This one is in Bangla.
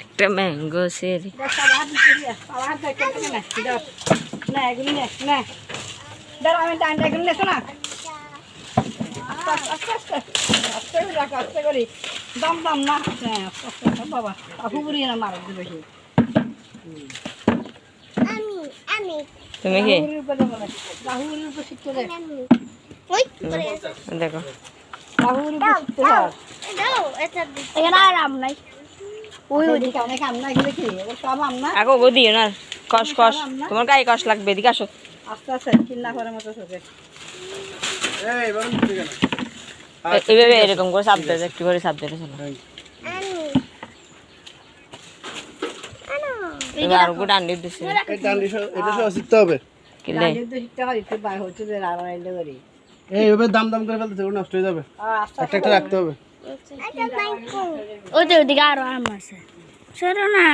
একটা ম্যাঙ্গো সেরি আমি টাইমটা এগুলো নেছো না আস্তে করি দম দম না বাবা হুবুরি না মারা দিবে তুমি কি রাহুলের উপর শিখতে দেয় দেখো রাহুলের উপর শিখতে দেয় এখানে আর আম নাই ওই ওদিকে অনেক আম না এগুলো কি সব আম না আগো গো দিও না কষ কষ তোমার গায়ে কষ লাগবে এদিকে আসো আস্তে আস্তে চিন্তা করার মতো চোখে এইভাবে এরকম করে চাপ দেবে একটু করে চাপ দেবে চলো এবার আর গোটা আন্ডি দিছি এটা সব শিখতে হবে কিলে শিখতে হয় একটু বাই হচ্ছে যে আর আইলে করি এইভাবে দাম দাম করে ফেলতে নষ্ট হয়ে যাবে একটা একটা রাখতে হবে ওই তো ওদিকে আরো আম আছে সরো না